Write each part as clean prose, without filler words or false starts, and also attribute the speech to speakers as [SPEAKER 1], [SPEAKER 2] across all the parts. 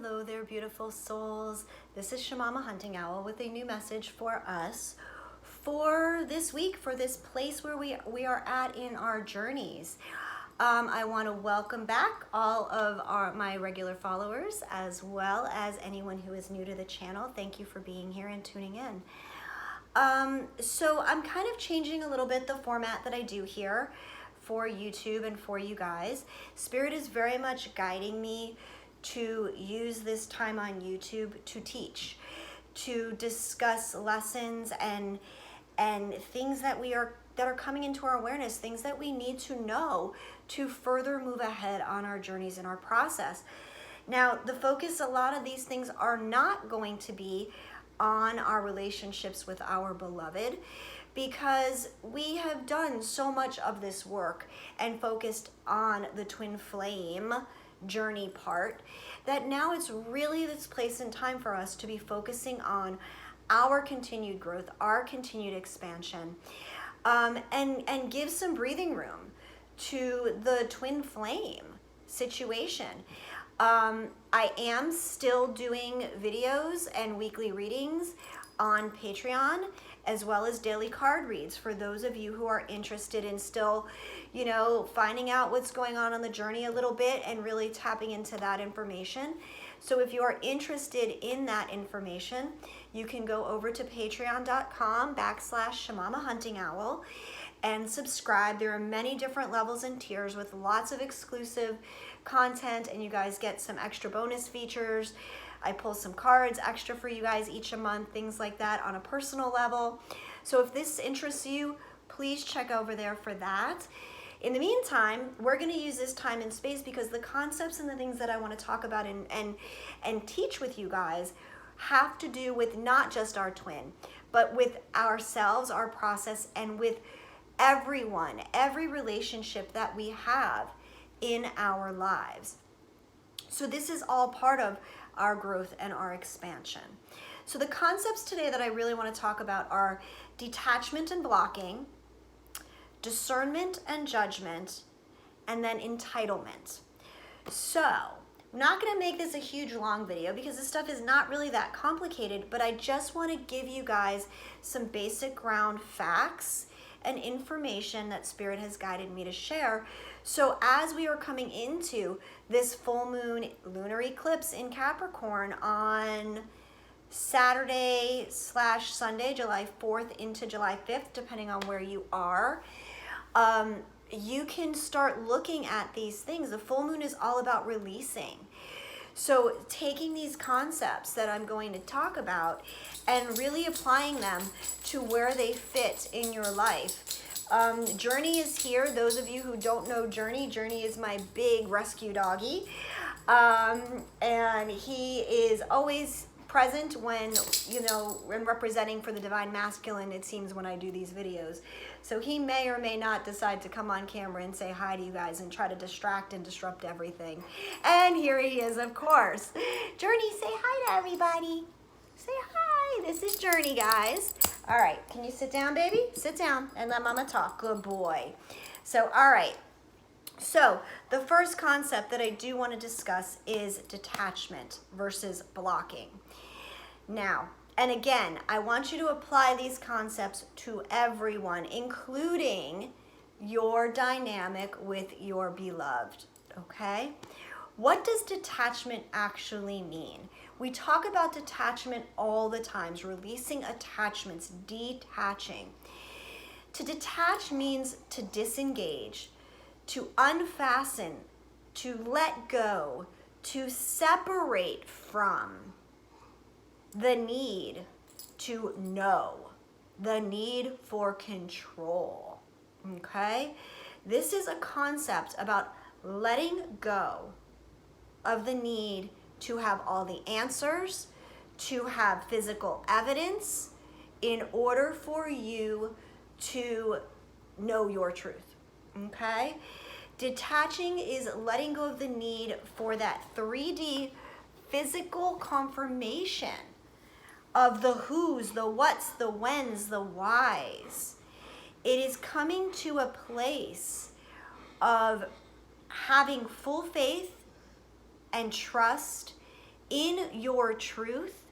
[SPEAKER 1] Hello there, beautiful souls. This is Shamama Hunting Owl with a new message for us for this week, for this place where we are at in our journeys. I want to welcome back all of my regular followers, as well as anyone who is new to the channel. Thank you for being here and tuning in. So I'm kind of changing a little bit the format that I do here for YouTube and for you guys. Spirit is very much guiding me to use this time on YouTube to teach, to discuss lessons and things that are coming into our awareness, things that we need to know to further move ahead on our journeys and our process. Now, the focus, a lot of these things are not going to be on our relationships with our beloved, because we have done so much of this work and focused on the twin flame journey part, that now it's really this place and time for us to be focusing on our continued growth, our continued expansion, and give some breathing room to the twin flame situation. I am still doing videos and weekly readings on Patreon, as well as daily card reads for those of you who are interested in still, finding out what's going on the journey a little bit and really tapping into that information. So if you are interested in that information, you can go over to patreon.com/Shamama Hunting Owl and subscribe. There are many different levels and tiers with lots of exclusive content, and you guys get some extra bonus features. I pull some cards extra for you guys each a month, things like that on a personal level. So if this interests you, please check over there for that. In the meantime, we're going to use this time and space because the concepts and the things that I want to talk about and teach with you guys have to do with not just our twin, but with ourselves, our process, and with everyone, every relationship that we have in our lives. So this is all part of our growth and our expansion. So the concepts today that I really want to talk about are detachment and blocking, discernment and judgment, and then entitlement. So I'm not going to make this a huge long video because this stuff is not really that complicated, but I just want to give you guys some basic ground facts and information that Spirit has guided me to share. So as we are coming into this full moon lunar eclipse in Capricorn on Saturday/Sunday, July 4th into July 5th, depending on where you are, you can start looking at these things. The full moon is all about releasing. So taking these concepts that I'm going to talk about and really applying them to where they fit in your life. Journey is here. Those of you who don't know Journey is my big rescue doggy. And he is always present when, when representing for the divine masculine, it seems, when I do these videos. So he may or may not decide to come on camera and say hi to you guys and try to distract and disrupt everything. And here he is, of course. Journey, say hi to everybody. Say hi. This is Journey, guys. All right, can you sit down, baby? Sit down and let Mama talk. Good boy. So, all right. So the first concept that I do want to discuss is detachment versus blocking. Now, and again, I want you to apply these concepts to everyone, including your dynamic with your beloved, okay? What does detachment actually mean? We talk about detachment all the times, releasing attachments, detaching. To detach means to disengage, to unfasten, to let go, to separate from the need to know, the need for control, okay? This is a concept about letting go of the need to have all the answers, to have physical evidence in order for you to know your truth, okay? Detaching is letting go of the need for that 3D physical confirmation of the who's, the what's, the when's, the why's. It is coming to a place of having full faith and trust in your truth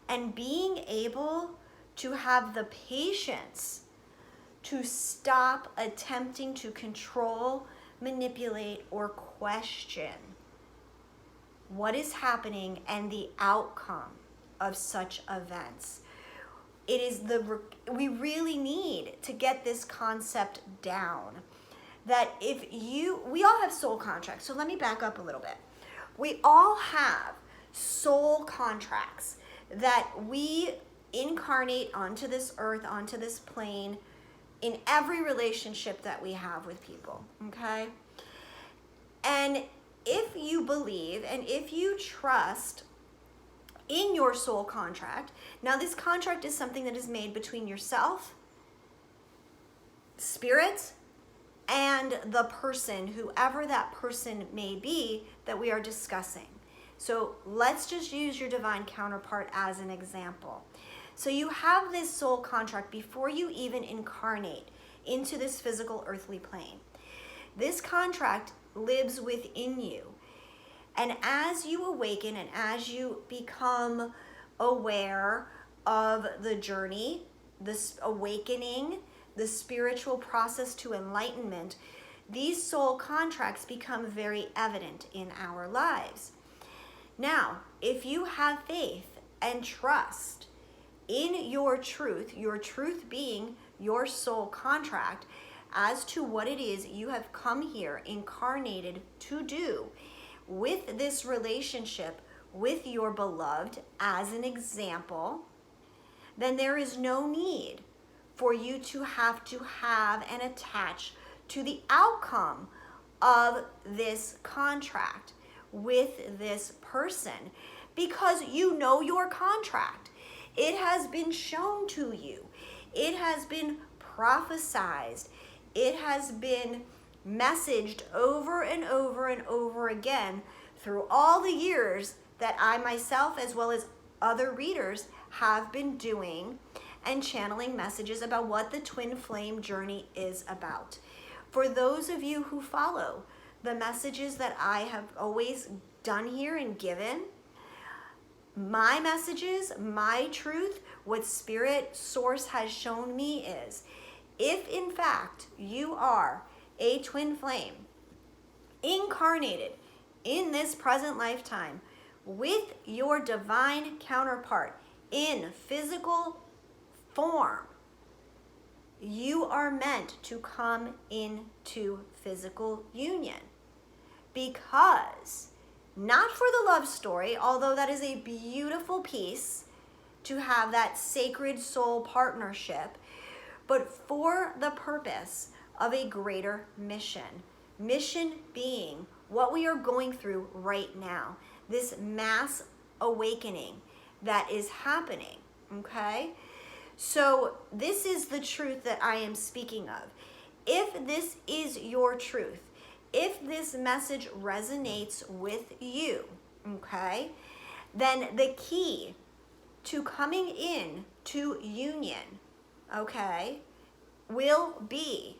[SPEAKER 1] and being able to have the patience to stop attempting to control, manipulate, or question what is happening and the outcome of such events. It is we really need to get this concept down, that we all have soul contracts. So let me back up a little bit. We all have soul contracts that we incarnate onto this earth, onto this plane, in every relationship that we have with people, okay? And if you believe and if you trust in your soul contract, now this contract is something that is made between yourself, spirit, and the person, whoever that person may be that we are discussing. So let's just use your divine counterpart as an example. So you have this soul contract before you even incarnate into this physical earthly plane. This contract lives within you. And as you awaken and as you become aware of the journey, this awakening, the spiritual process to enlightenment, these soul contracts become very evident in our lives. Now, if you have faith and trust in your truth being your soul contract, as to what it is you have come here incarnated to do with this relationship with your beloved as an example, then there is no need for you to have and attach to the outcome of this contract with this person, because you know your contract. It has been shown to you. It has been prophesized. It has been messaged over and over and over again through all the years that I myself, as well as other readers, have been doing and channeling messages about what the twin flame journey is about. For those of you who follow the messages that I have always done here and given, my messages, my truth, what Spirit Source has shown me is, if in fact you are a twin flame incarnated in this present lifetime with your divine counterpart in physical form, you are meant to come into physical union. Because not for the love story, although that is a beautiful piece to have that sacred soul partnership, but for the purpose of a greater mission. Mission being what we are going through right now, this mass awakening that is happening, okay? So this is the truth that I am speaking of. If this is your truth, if this message resonates with you, okay, then the key to coming in to union, okay, will be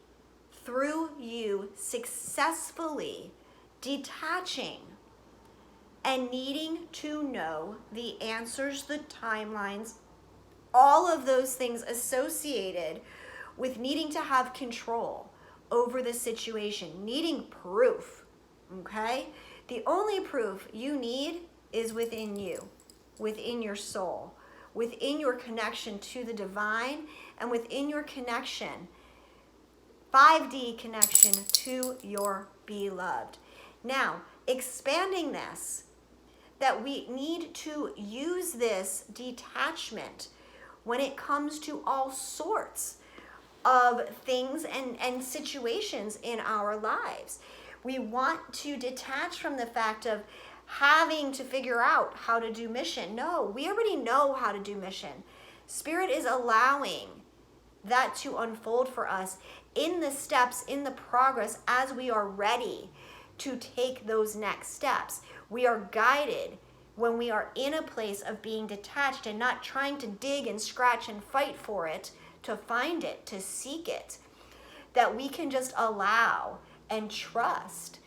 [SPEAKER 1] through you successfully detaching and needing to know the answers, the timelines, all of those things associated with needing to have control over the situation, needing proof, okay? The only proof you need is within you, within your soul, within your connection to the divine, and within your connection, 5D connection to your beloved. Now, expanding this, that we need to use this detachment when it comes to all sorts of things and situations in our lives. We want to detach from the fact of having to figure out how to do mission. No, we already know how to do mission. Spirit is allowing that to unfold for us in the steps, in the progress, as we are ready to take those next steps. We are guided when we are in a place of being detached and not trying to dig and scratch and fight for it, to find it, to seek it, that we can just allow and trust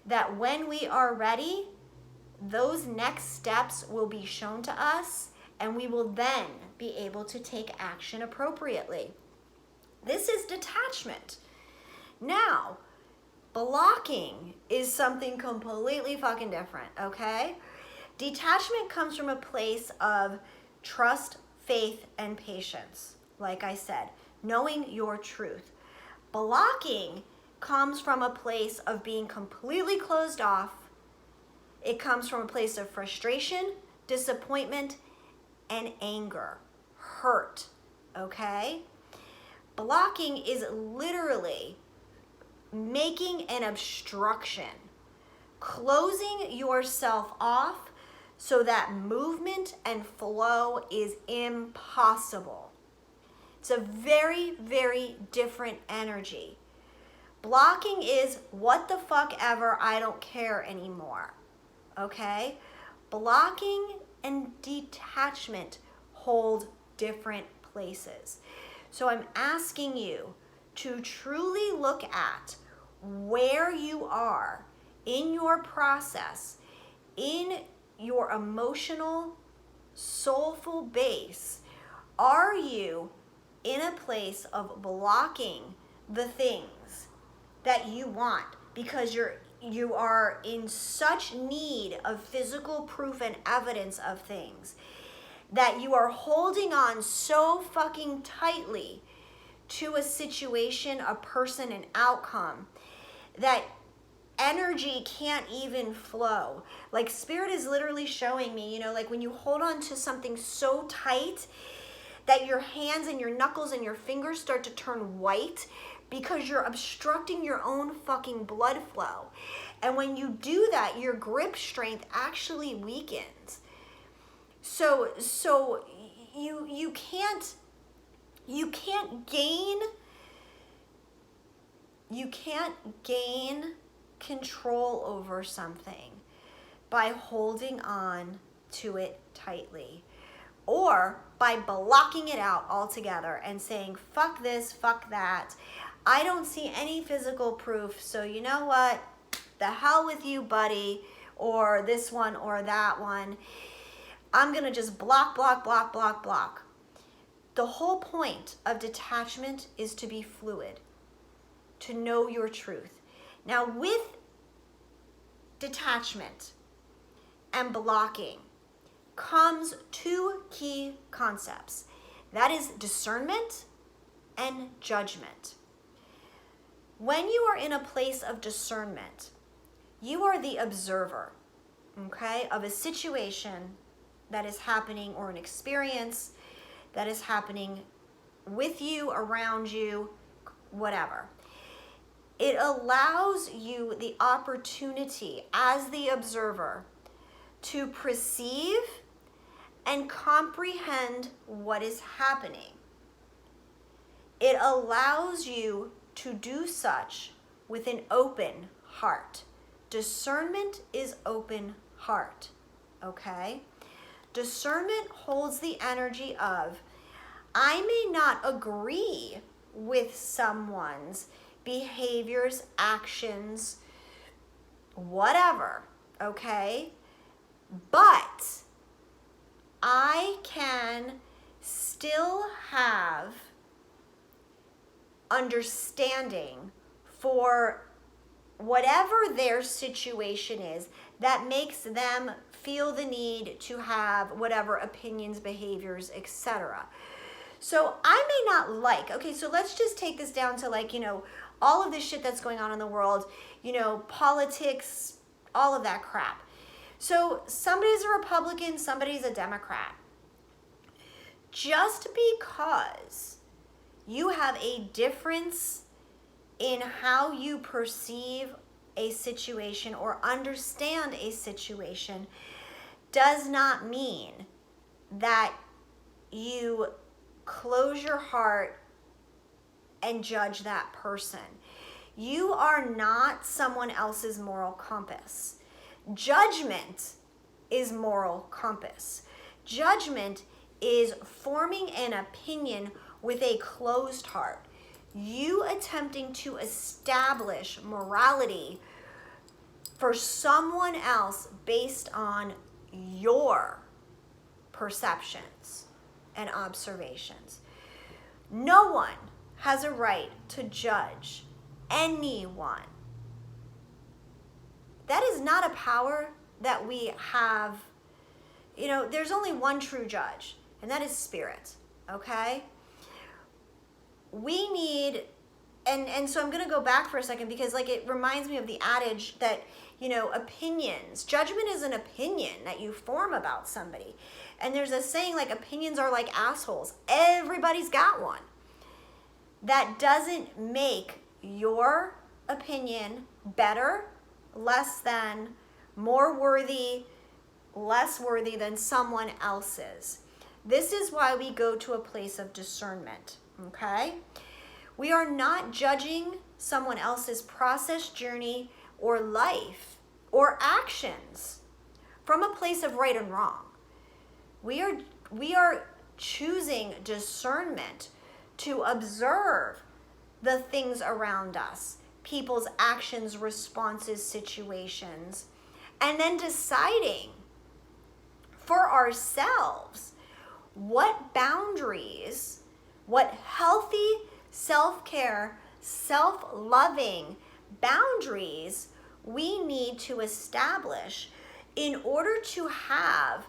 [SPEAKER 1] that when we are ready, those next steps will be shown to us, and we will then be able to take action appropriately. This is detachment. Now, blocking is something completely fucking different, okay? Detachment comes from a place of trust, faith, and patience. Like I said, knowing your truth. Blocking comes from a place of being completely closed off. It comes from a place of frustration, disappointment, and anger, hurt, okay? Blocking is literally making an obstruction, closing yourself off so that movement and flow is impossible. It's a very, very different energy. Blocking is what the fuck ever, I don't care anymore, okay? Blocking and detachment hold different places. So I'm asking you to truly look at where you are in your process, in your emotional, soulful base. Are you in a place of blocking the things that you want because you are in such need of physical proof and evidence of things that you are holding on so fucking tightly to a situation, a person, an outcome, that energy can't even flow? Like, Spirit is literally showing me, like when you hold on to something so tight that your hands and your knuckles and your fingers start to turn white because you're obstructing your own fucking blood flow. And when you do that, your grip strength actually weakens. So you can't gain control over something by holding on to it tightly, or by blocking it out altogether and saying, fuck this, fuck that. I don't see any physical proof, so you know what? The hell with you, buddy, or this one or that one. I'm gonna just block. The whole point of detachment is to be fluid, to know your truth. Now, with detachment and blocking comes two key concepts. That is discernment and judgment. When you are in a place of discernment, you are the observer, okay, of a situation that is happening, or an experience that is happening with you, around you, whatever. It allows you the opportunity as the observer to perceive and comprehend what is happening. It allows you to do such with an open heart. Discernment is open heart, okay? Discernment holds the energy of, I may not agree with someone's behaviors, actions, whatever, okay? But I can still have understanding for whatever their situation is that makes them feel the need to have whatever opinions, behaviors, etc. So I may not like, okay, so let's just take this down to like, all of this shit that's going on in the world, politics, all of that crap. So somebody's a Republican, somebody's a Democrat. Just because you have a difference in how you perceive a situation or understand a situation does not mean that you close your heart and judge that person. You are not someone else's moral compass. Judgment is moral compass. Judgment is forming an opinion with a closed heart. You attempting to establish morality for someone else based on your perceptions and observations. No one has a right to judge anyone. That is not a power that we have. You know, there's only one true judge, and that is spirit, okay? We need, and so I'm going to go back for a second because like it reminds me of the adage that, you know, opinions, judgment is an opinion that you form about somebody. And there's a saying like opinions are like assholes. Everybody's got one. That doesn't make your opinion better, less than, more worthy, less worthy than someone else's. This is why we go to a place of discernment, okay? We are not judging someone else's process, journey, or life, or actions from a place of right and wrong. We are choosing discernment to observe the things around us, people's actions, responses, situations, and then deciding for ourselves what boundaries, what healthy self-care, self-loving boundaries we need to establish in order to have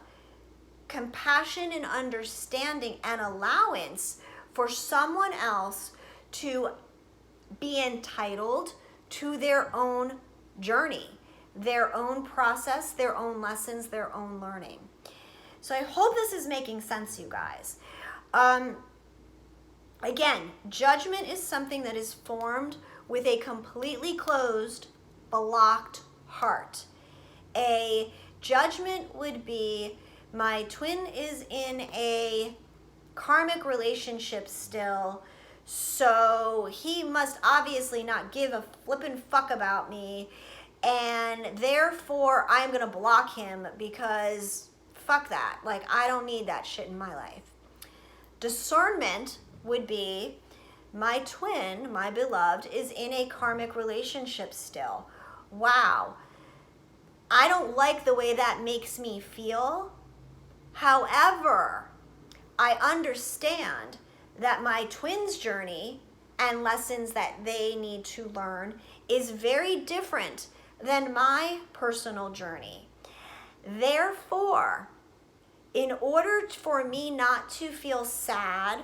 [SPEAKER 1] compassion and understanding and allowance for someone else to be entitled to their own journey, their own process, their own lessons, their own learning. So I hope this is making sense, you guys. Again, judgment is something that is formed with a completely closed, blocked heart. A judgment would be, my twin is in a karmic relationship still, so he must obviously not give a flippin' fuck about me, and therefore I'm gonna block him because fuck that. Like, I don't need that shit in my life. Discernment would be, my twin, my beloved, is in a karmic relationship still. Wow. I don't like the way that makes me feel. However, I understand that my twin's journey and lessons that they need to learn is very different than my personal journey. Therefore, in order for me not to feel sad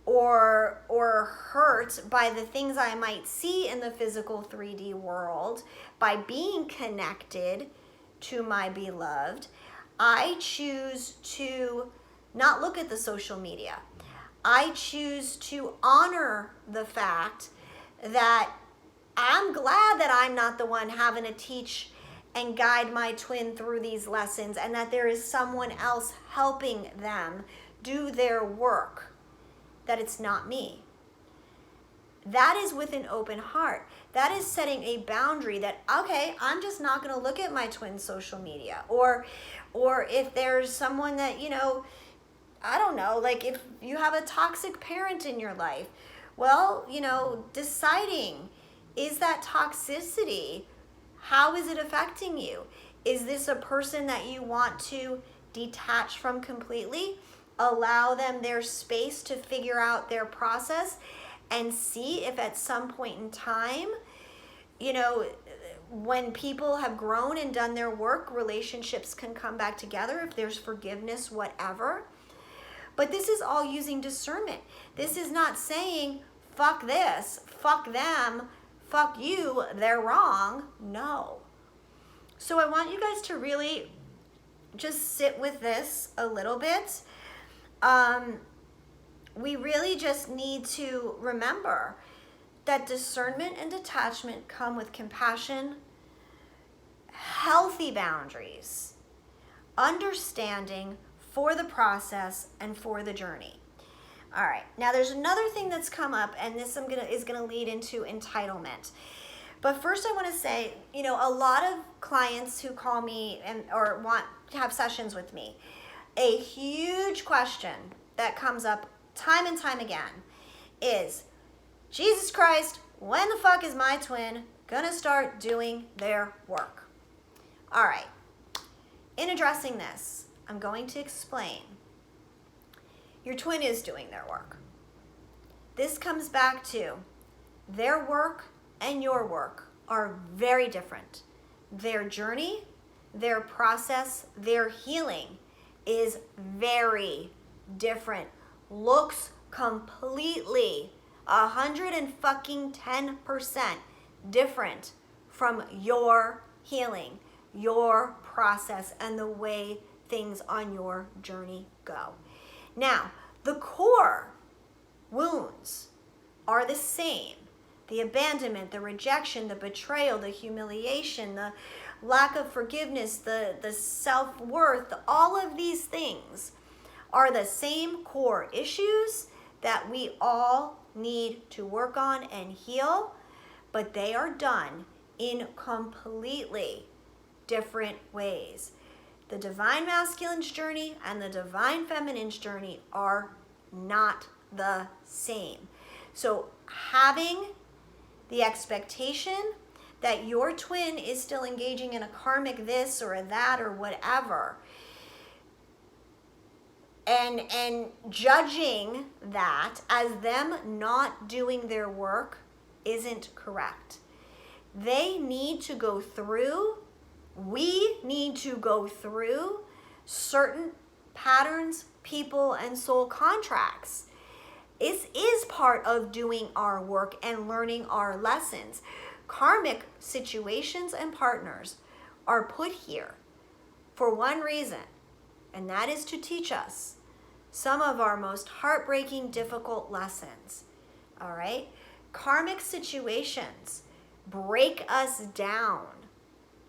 [SPEAKER 1] or hurt by the things I might see in the physical 3D world, by being connected to my beloved, I choose to not look at the social media. I choose to honor the fact that I'm glad that I'm not the one having to teach and guide my twin through these lessons, and that there is someone else helping them do their work, that it's not me. That is with an open heart. That is setting a boundary that, okay, I'm just not going to look at my twin's social media. Or if there's someone that, you know, I don't know, like if you have a toxic parent in your life, well, you know, deciding, is that toxicity, how is it affecting you? Is this a person that you want to detach from completely? Allow them their space to figure out their process and see if at some point in time, you know, when people have grown and done their work, relationships can come back together if there's forgiveness, whatever. But this is all using discernment. This is not saying, fuck this, fuck them, fuck you, they're wrong. No. So I want you guys to really just sit with this a little bit. We really just need to remember that discernment and detachment come with compassion, healthy boundaries, understanding for the process and for the journey. All right, now there's another thing that's come up, and this is gonna lead into entitlement. But first I wanna say, you know, a lot of clients who call me or want to have sessions with me, a huge question that comes up time and time again is, Jesus Christ, when the fuck is my twin gonna start doing their work? All right. In addressing this, I'm going to explain. Your twin is doing their work. This comes back to their work and your work are very different. Their journey, their process, their healing is very different. Looks completely 110% different from your healing, your process, and the way things on your journey go. Now, the core wounds are the same. The abandonment, the rejection, the betrayal, the humiliation, the lack of forgiveness, the self-worth, all of these things are the same core issues that we all need to work on and heal, but they are done in completely different ways. The divine masculine's journey and the divine feminine's journey are not the same. So having the expectation that your twin is still engaging in a karmic this or a that or whatever, and judging that as them not doing their work isn't correct. They need to go through, we need to go through certain patterns, people, and soul contracts. It is part of doing our work and learning our lessons. Karmic situations and partners are put here for one reason, and that is to teach us some of our most heartbreaking, difficult lessons. All right? Karmic situations break us down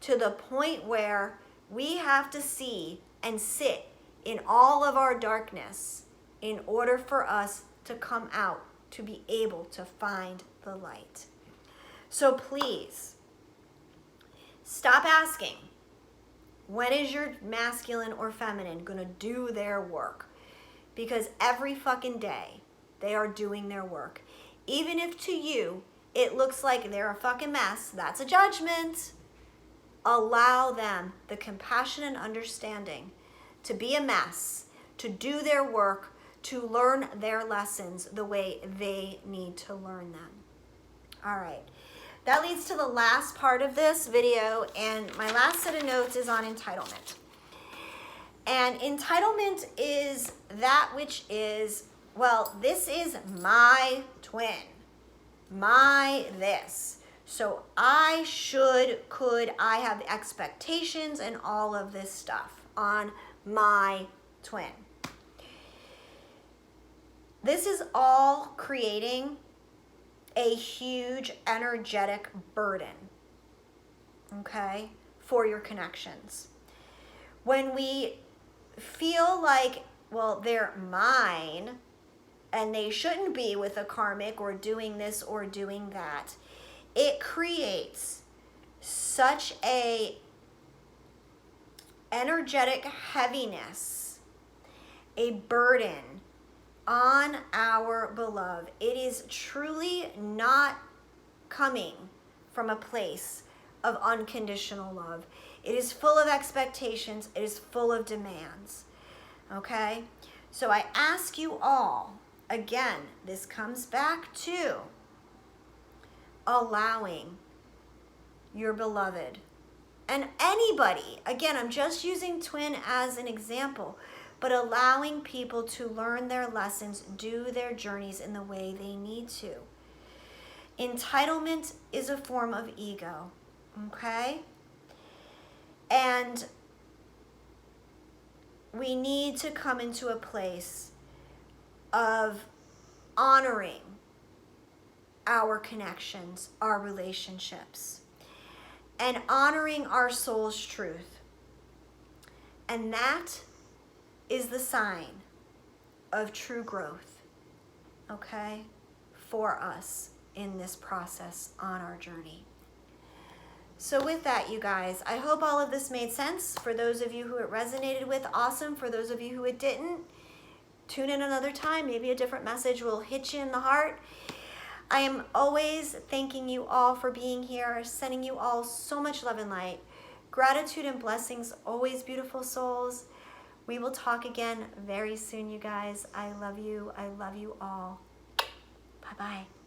[SPEAKER 1] to the point where we have to see and sit in all of our darkness in order for us to come out, to be able to find the light. So please, stop asking, when is your masculine or feminine going to do their work? Because every fucking day, they are doing their work. Even if to you, it looks like they're a fucking mess, that's a judgment. Allow them the compassion and understanding to be a mess, to do their work, to learn their lessons the way they need to learn them. All right. That leads to the last part of this video, and my last set of notes is on entitlement. And entitlement is that which is, well, this is my twin, my this. So I should, could, I have expectations and all of this stuff on my twin. This is all creating a huge energetic burden, okay, for your connections. When we feel like, well, they're mine and they shouldn't be with a karmic or doing this or doing that, it creates such a energetic heaviness, a burden on our beloved. It is truly not coming from a place of unconditional love. It is full of expectations. It is full of demands. Okay? So I ask you all, again, this comes back to allowing your beloved and anybody, again, I'm just using twin as an example, but allowing people to learn their lessons, do their journeys in the way they need to. Entitlement is a form of ego, okay? And we need to come into a place of honoring our connections, our relationships, and honoring our soul's truth. And that is the sign of true growth, okay, for us in this process on our journey. So with that, you guys, I hope all of this made sense. For those of you who it resonated with, awesome. For those of you who it didn't, tune in another time. Maybe a different message will hit you in the heart. I am always thanking you all for being here, sending you all so much love and light. Gratitude and blessings always, beautiful souls. We will talk again very soon, you guys. I love you. I love you all. Bye-bye.